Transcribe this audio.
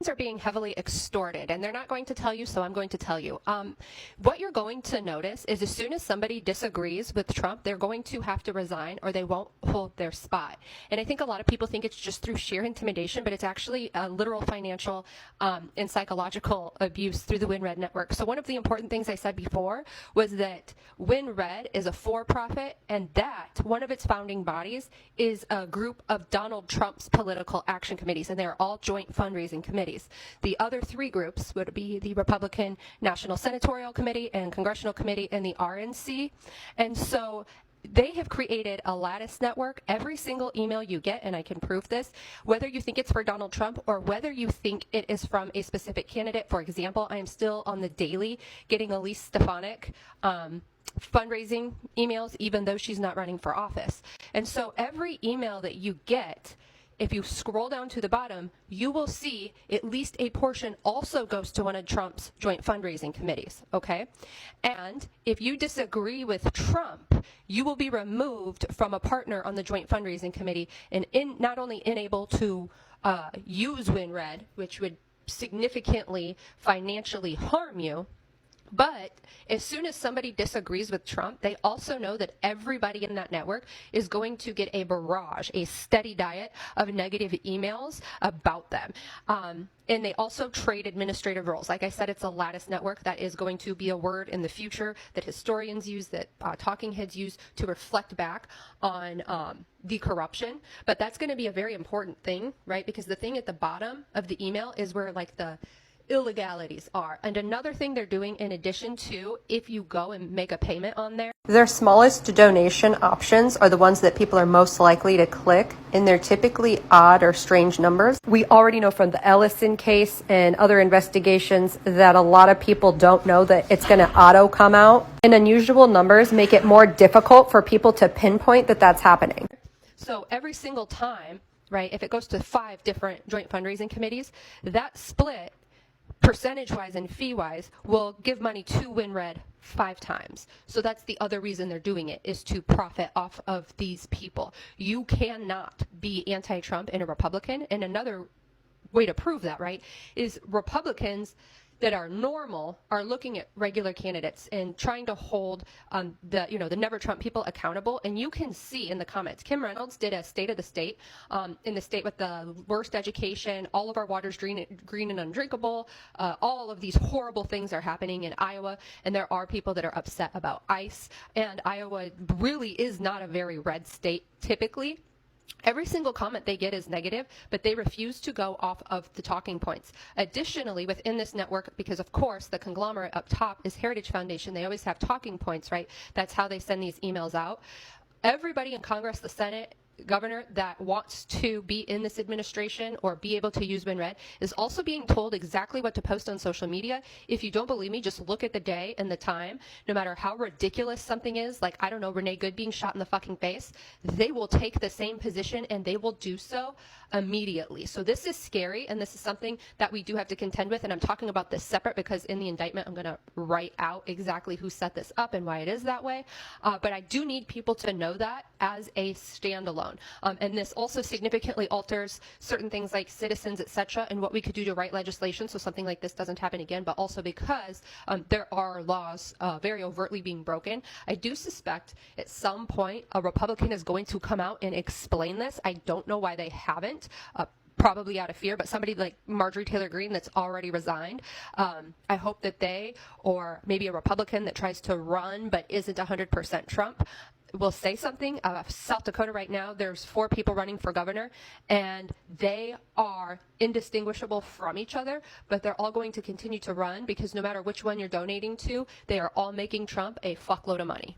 are being heavily extorted, and they're not going to tell you, so I'm going to tell you. What you're going to notice is as soon as somebody disagrees with Trump, they're going to have to resign or they won't hold their spot. And I think a lot of people think it's just through sheer intimidation, but it's actually a literal financial and psychological abuse through the WinRed network. So one of the important things I said before was that WinRed is a for-profit, and that one of its founding bodies is a group of Donald Trump's political action committees, and they're all joint fundraising committees. The other three groups would be the Republican National Senatorial Committee and Congressional Committee and the RNC. And so they have created a lattice network. Every single email you get, and I can prove this, whether you think it's for Donald Trump or whether you think it is from a specific candidate. For example, I am still on the daily getting Elise Stefanik fundraising emails, even though she's not running for office. And so every email that you get, if you scroll down to the bottom, you will see at least a portion also goes to one of Trump's joint fundraising committees, okay? And if you disagree with Trump, you will be removed from a partner on the joint fundraising committee and not only unable to use WinRed, which would significantly financially harm you, but as soon as somebody disagrees with Trump, they also know that everybody in that network is going to get a barrage, a steady diet of negative emails about them. And they also trade administrative roles. Like I said, it's a lattice network. That is going to be a word in the future that historians use, that talking heads use to reflect back on the corruption. But that's going to be a very important thing, right? Because the thing at the bottom of the email is where like the illegalities are. And another thing they're doing in addition to, if you go and make a payment on there, their smallest donation options are the ones that people are most likely to click, and they're typically odd or strange numbers. We already know from the Ellison case and other investigations that a lot of people don't know that it's going to auto come out, and unusual numbers make it more difficult for people to pinpoint that that's happening. So every single time, right, if it goes to 5 different joint fundraising committees, that split percentage-wise and fee-wise will give money to WinRed 5 times. So that's the other reason they're doing it, is to profit off of these people. You cannot be anti-Trump and a Republican. And another way to prove that, right, is Republicans that are normal are looking at regular candidates and trying to hold the Never Trump people accountable. And you can see in the comments, Kim Reynolds did a state of the state in the state with the worst education, all of our water's green and undrinkable, all of these horrible things are happening in Iowa, and there are people that are upset about ICE. And Iowa really is not a very red state typically. Every single comment they get is negative, but they refuse to go off of the talking points. Additionally, within this network, because of course the conglomerate up top is Heritage Foundation, they always have talking points, right? That's how they send these emails out. Everybody in Congress, the Senate, governor that wants to be in this administration or be able to use WinRed is also being told exactly what to post on social media. If you don't believe me, just look at the day and the time. No matter how ridiculous something is, like, I don't know, Renee Good being shot in the fucking face, they will take the same position and they will do so immediately. So this is scary, and this is something that we do have to contend with, and I'm talking about this separate because in the indictment I'm going to write out exactly who set this up and why it is that way. But I do need people to know that as a standalone. And this also significantly alters certain things like citizens, etc., and what we could do to write legislation so something like this doesn't happen again, but also because there are laws very overtly being broken. I do suspect at some point a Republican is going to come out and explain this. I don't know why they haven't. Probably out of fear, but somebody like Marjorie Taylor Greene that's already resigned, I hope that they, or maybe a Republican that tries to run but isn't 100% Trump, will say something. South Dakota right now, there's 4 people running for governor, and they are indistinguishable from each other, but they're all going to continue to run because no matter which one you're donating to, they are all making Trump a fuckload of money.